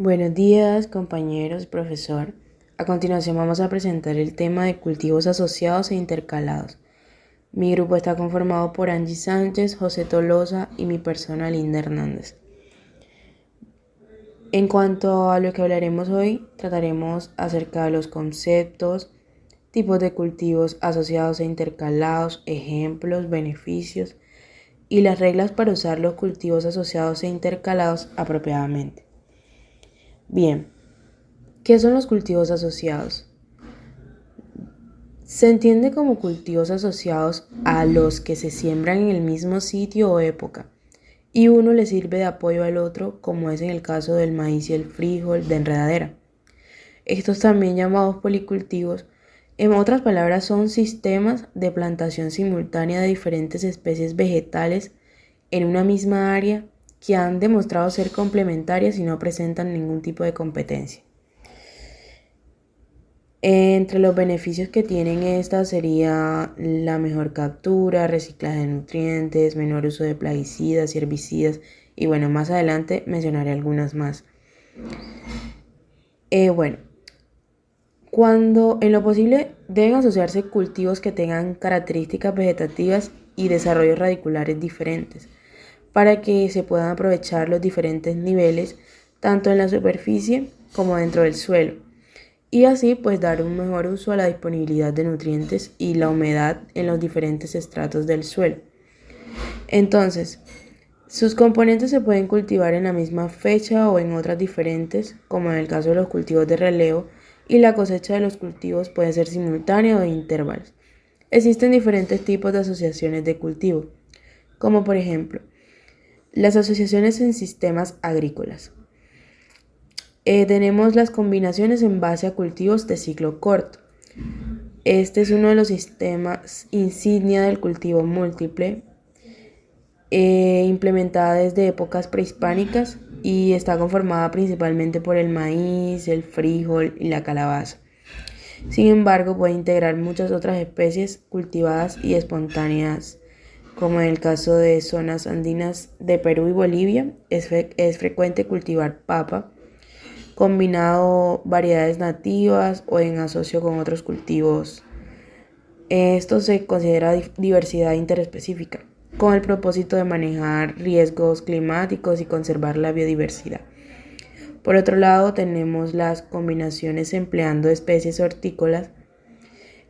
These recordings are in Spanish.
Buenos días, compañeros, profesor. A continuación vamos a presentar el tema de cultivos asociados e intercalados. Mi grupo está conformado por Angie Sánchez, José Tolosa y mi persona Linda Hernández. En cuanto a lo que hablaremos hoy, trataremos acerca de los conceptos, tipos de cultivos asociados e intercalados, ejemplos, beneficios y las reglas para usar los cultivos asociados e intercalados apropiadamente. Bien, ¿qué son los cultivos asociados? Se entiende como cultivos asociados a los que se siembran en el mismo sitio o época, y uno le sirve de apoyo al otro, como es en el caso del maíz y el frijol de enredadera. Estos también llamados policultivos, en otras palabras, son sistemas de plantación simultánea de diferentes especies vegetales en una misma área que han demostrado ser complementarias y no presentan ningún tipo de competencia. Entre los beneficios que tienen estas sería la mejor captura, reciclaje de nutrientes, menor uso de plaguicidas y herbicidas, y bueno, más adelante mencionaré algunas más. Bueno, cuando en lo posible deben asociarse cultivos que tengan características vegetativas y desarrollos radiculares diferentes, para que se puedan aprovechar los diferentes niveles, tanto en la superficie como dentro del suelo, y así pues dar un mejor uso a la disponibilidad de nutrientes y la humedad en los diferentes estratos del suelo. Entonces, sus componentes se pueden cultivar en la misma fecha o en otras diferentes, como en el caso de los cultivos de relevo, y la cosecha de los cultivos puede ser simultánea o en intervalos. Existen diferentes tipos de asociaciones de cultivo, como por ejemplo, las asociaciones en sistemas agrícolas. Tenemos las combinaciones en base a cultivos de ciclo corto. Este es uno de los sistemas insignia del cultivo múltiple, implementada desde épocas prehispánicas y está conformada principalmente por el maíz, el frijol y la calabaza. Sin embargo, puede integrar muchas otras especies cultivadas y espontáneas, como en el caso de zonas andinas de Perú y Bolivia. Es frecuente cultivar papa, combinado variedades nativas o en asocio con otros cultivos. Esto se considera diversidad interespecífica, con el propósito de manejar riesgos climáticos y conservar la biodiversidad. Por otro lado, tenemos las combinaciones empleando especies hortícolas.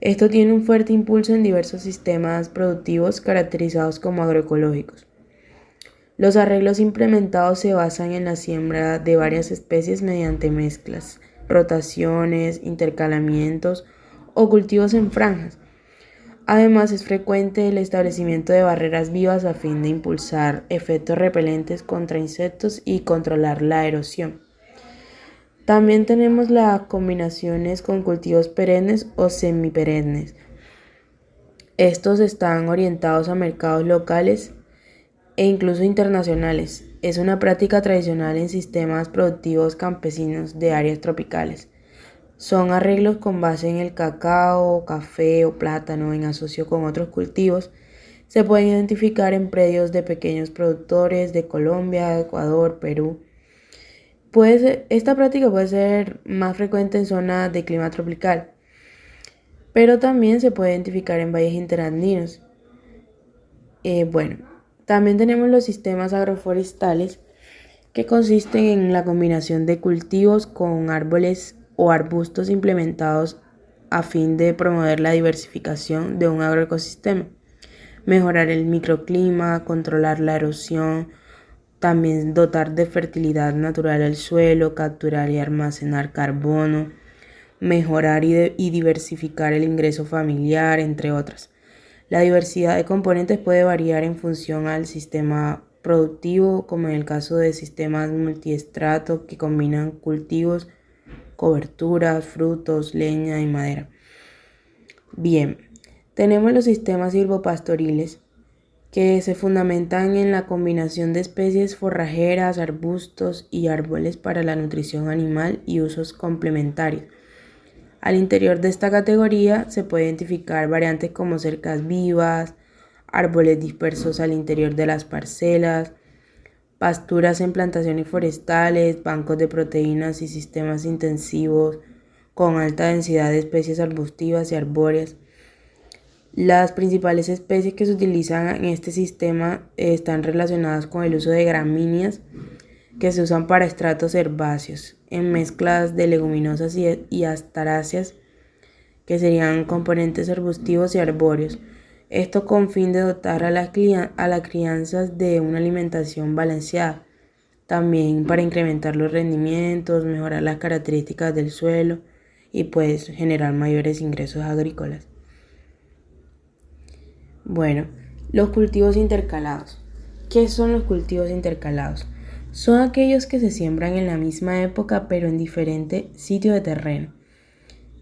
Esto tiene un fuerte impulso en diversos sistemas productivos caracterizados como agroecológicos. Los arreglos implementados se basan en la siembra de varias especies mediante mezclas, rotaciones, intercalamientos o cultivos en franjas. Además, es frecuente el establecimiento de barreras vivas a fin de impulsar efectos repelentes contra insectos y controlar la erosión. También tenemos las combinaciones con cultivos perennes o semiperennes. Estos están orientados a mercados locales e incluso internacionales. Es una práctica tradicional en sistemas productivos campesinos de áreas tropicales. Son arreglos con base en el cacao, café o plátano en asocio con otros cultivos. Se pueden identificar en predios de pequeños productores de Colombia, Ecuador, Perú. Esta práctica puede ser más frecuente en zonas de clima tropical, pero también se puede identificar en valles interandinos. También tenemos los sistemas agroforestales, que consisten en la combinación de cultivos con árboles o arbustos implementados a fin de promover la diversificación de un agroecosistema, mejorar el microclima, controlar la erosión, también dotar de fertilidad natural al suelo, capturar y almacenar carbono, mejorar y diversificar el ingreso familiar, entre otras. La diversidad de componentes puede variar en función al sistema productivo, como en el caso de sistemas multiestrato que combinan cultivos, coberturas, frutos, leña y madera. Bien, tenemos los sistemas silvopastoriles, que se fundamentan en la combinación de especies forrajeras, arbustos y árboles para la nutrición animal y usos complementarios. Al interior de esta categoría se puede identificar variantes como cercas vivas, árboles dispersos al interior de las parcelas, pasturas en plantaciones forestales, bancos de proteínas y sistemas intensivos con alta densidad de especies arbustivas y arbóreas. Las principales especies que se utilizan en este sistema están relacionadas con el uso de gramíneas que se usan para estratos herbáceos, en mezclas de leguminosas y astaráceas, que serían componentes arbustivos y arbóreos. Esto con fin de dotar a las crianzas de una alimentación balanceada, también para incrementar los rendimientos, mejorar las características del suelo y pues generar mayores ingresos agrícolas. Bueno, los cultivos intercalados. ¿Qué son los cultivos intercalados? Son aquellos que se siembran en la misma época pero en diferente sitio de terreno.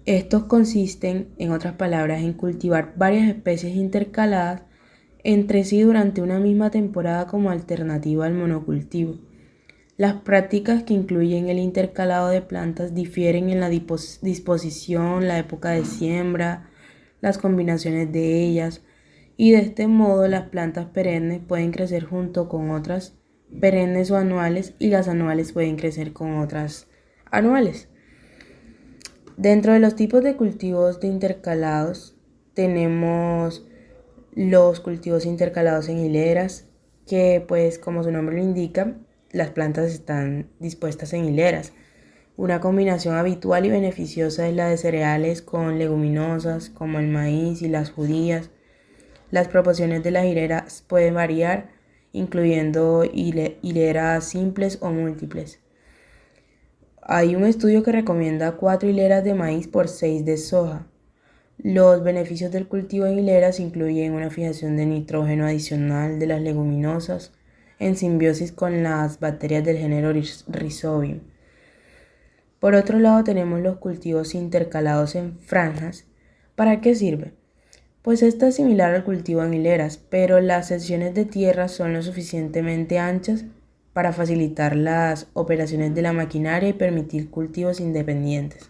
Estos consisten, en otras palabras, en cultivar varias especies intercaladas entre sí durante una misma temporada como alternativa al monocultivo. Las prácticas que incluyen el intercalado de plantas difieren en la disposición, la época de siembra, las combinaciones de ellas, y de este modo las plantas perennes pueden crecer junto con otras perennes o anuales y las anuales pueden crecer con otras anuales. Dentro de los tipos de cultivos de intercalados tenemos los cultivos intercalados en hileras, que pues como su nombre lo indica, las plantas están dispuestas en hileras. Una combinación habitual y beneficiosa es la de cereales con leguminosas como el maíz y las judías. Las proporciones de las hileras pueden variar, incluyendo hileras simples o múltiples. Hay un estudio que recomienda 4 hileras de maíz por 6 de soja. Los beneficios del cultivo en hileras incluyen una fijación de nitrógeno adicional de las leguminosas en simbiosis con las bacterias del género Rhizobium. Por otro lado tenemos los cultivos intercalados en franjas. ¿Para qué sirve? Pues esta es similar al cultivo en hileras, pero las secciones de tierra son lo suficientemente anchas para facilitar las operaciones de la maquinaria y permitir cultivos independientes.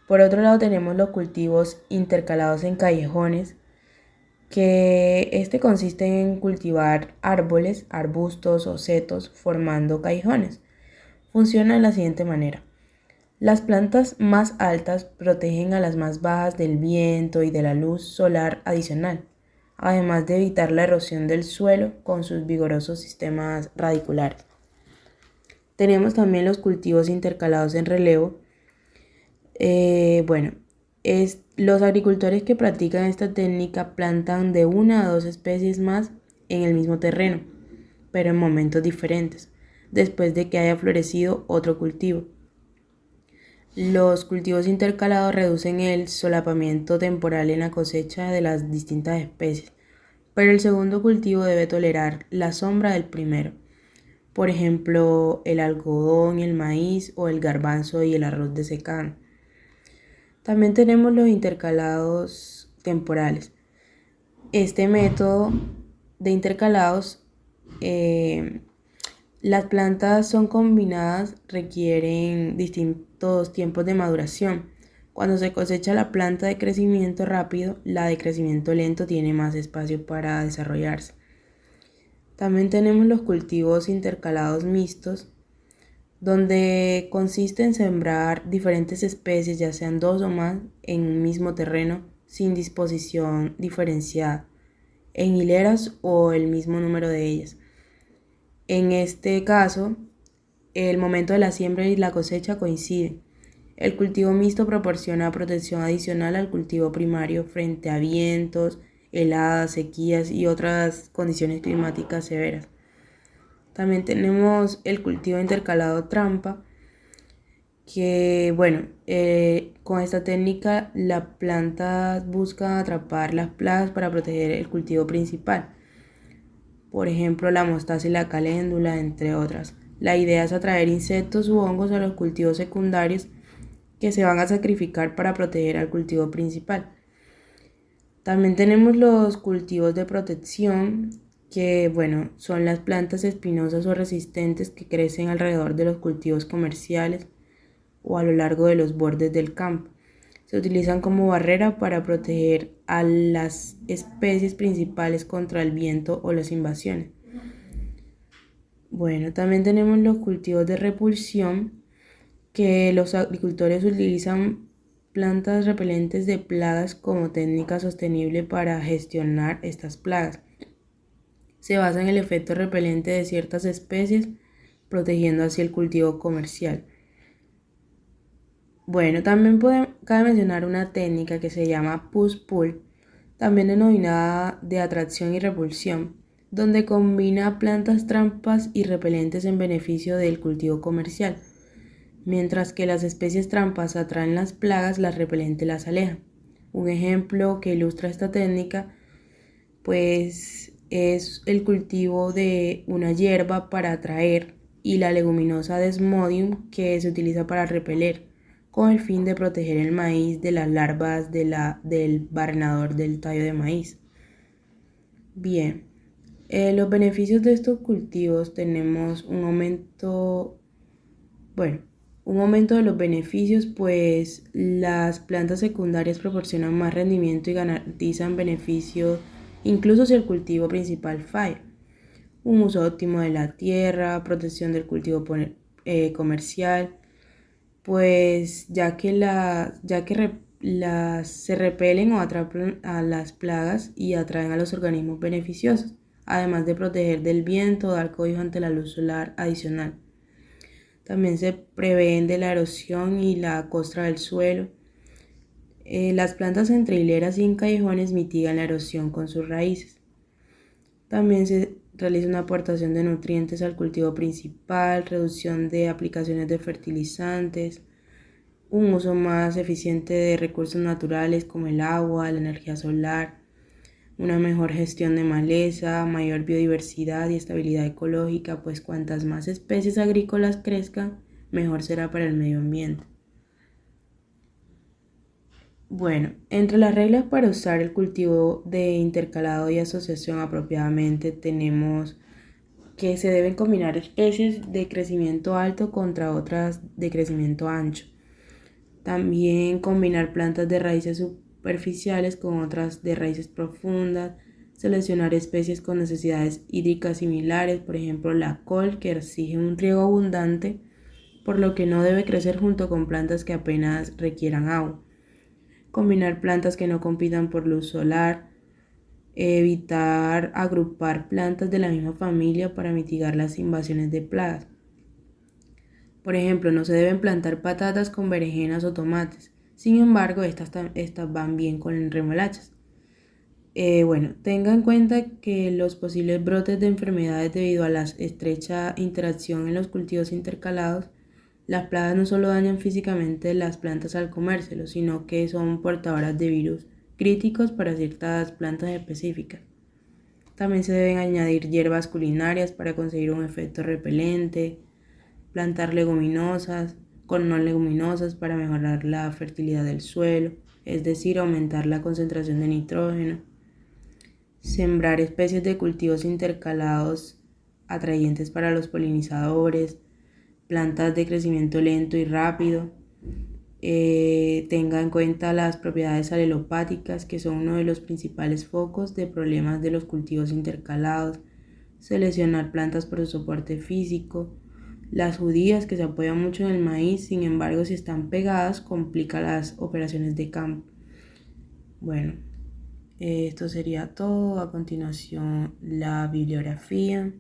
Por otro lado tenemos los cultivos intercalados en callejones, que consiste en cultivar árboles, arbustos o setos formando callejones. Funciona de la siguiente manera. Las plantas más altas protegen a las más bajas del viento y de la luz solar adicional, además de evitar la erosión del suelo con sus vigorosos sistemas radiculares. Tenemos también los cultivos intercalados en relevo. Los agricultores que practican esta técnica plantan de 1 a 2 especies más en el mismo terreno, pero en momentos diferentes, después de que haya florecido otro cultivo. Los cultivos intercalados reducen el solapamiento temporal en la cosecha de las distintas especies, pero el segundo cultivo debe tolerar la sombra del primero. Por ejemplo, el algodón, el maíz o el garbanzo y el arroz de secano. También tenemos los intercalados temporales. Este método de intercalados, las plantas son combinadas, requieren distintos tiempos de maduración. Cuando se cosecha la planta de crecimiento rápido, la de crecimiento lento tiene más espacio para desarrollarse. También tenemos los cultivos intercalados mixtos, donde consiste en sembrar diferentes especies, ya sean 2 o más, en un mismo terreno sin disposición diferenciada, en hileras o el mismo número de ellas. En este caso, el momento de la siembra y la cosecha coinciden. El cultivo mixto proporciona protección adicional al cultivo primario frente a vientos, heladas, sequías y otras condiciones climáticas severas. También tenemos el cultivo intercalado trampa, que con esta técnica la planta busca atrapar las plagas para proteger el cultivo principal. Por ejemplo, la mostaza y la caléndula, entre otras. La idea es atraer insectos u hongos a los cultivos secundarios que se van a sacrificar para proteger al cultivo principal. También tenemos los cultivos de protección, que son las plantas espinosas o resistentes que crecen alrededor de los cultivos comerciales o a lo largo de los bordes del campo. Se utilizan como barrera para proteger a las especies principales contra el viento o las invasiones. Bueno, también tenemos los cultivos de repulsión, que los agricultores utilizan plantas repelentes de plagas como técnica sostenible para gestionar estas plagas. Se basa en el efecto repelente de ciertas especies, protegiendo así el cultivo comercial. Bueno, también cabe mencionar una técnica que se llama push-pull, también denominada de atracción y repulsión, donde combina plantas trampas y repelentes en beneficio del cultivo comercial. Mientras que las especies trampas atraen las plagas, las repelentes las alejan. Un ejemplo que ilustra esta técnica, pues, es el cultivo de una hierba para atraer y la leguminosa Desmodium, que se utiliza para repeler, con el fin de proteger el maíz de las larvas del barrenador del tallo de maíz. Bien, los beneficios de estos cultivos tenemos un aumento de los beneficios, pues las plantas secundarias proporcionan más rendimiento y garantizan beneficios incluso si el cultivo principal falla. Un uso óptimo de la tierra, protección del cultivo comercial, pues ya que se repelen o atrapan a las plagas y atraen a los organismos beneficiosos, además de proteger del viento o dar cobijo ante la luz solar adicional. También se prevén de la erosión y la costra del suelo. Las plantas entre hileras y en callejones mitigan la erosión con sus raíces. También se realiza una aportación de nutrientes al cultivo principal, reducción de aplicaciones de fertilizantes, un uso más eficiente de recursos naturales como el agua, la energía solar, una mejor gestión de maleza, mayor biodiversidad y estabilidad ecológica, pues cuantas más especies agrícolas crezcan, mejor será para el medio ambiente. Bueno, entre las reglas para usar el cultivo de intercalado y asociación apropiadamente tenemos que se deben combinar especies de crecimiento alto contra otras de crecimiento ancho. También combinar plantas de raíces superficiales con otras de raíces profundas, seleccionar especies con necesidades hídricas similares, por ejemplo la col, que exige un riego abundante, por lo que no debe crecer junto con plantas que apenas requieran agua. Combinar plantas que no compitan por luz solar, evitar agrupar plantas de la misma familia para mitigar las invasiones de plagas. Por ejemplo, no se deben plantar patatas con berenjenas o tomates. Sin embargo, estas van bien con remolachas. Tenga en cuenta que los posibles brotes de enfermedades debido a la estrecha interacción en los cultivos intercalados, las plagas no solo dañan físicamente las plantas al comérselos, sino que son portadoras de virus críticos para ciertas plantas específicas. También se deben añadir hierbas culinarias para conseguir un efecto repelente, plantar leguminosas con no leguminosas para mejorar la fertilidad del suelo, es decir, aumentar la concentración de nitrógeno, sembrar especies de cultivos intercalados atrayentes para los polinizadores, plantas de crecimiento lento y rápido. Tenga en cuenta las propiedades alelopáticas, que son uno de los principales focos de problemas de los cultivos intercalados. Seleccionar plantas por su soporte físico. Las judías, que se apoyan mucho en el maíz, sin embargo, si están pegadas, complica las operaciones de campo. Bueno, esto sería todo. A continuación, la bibliografía.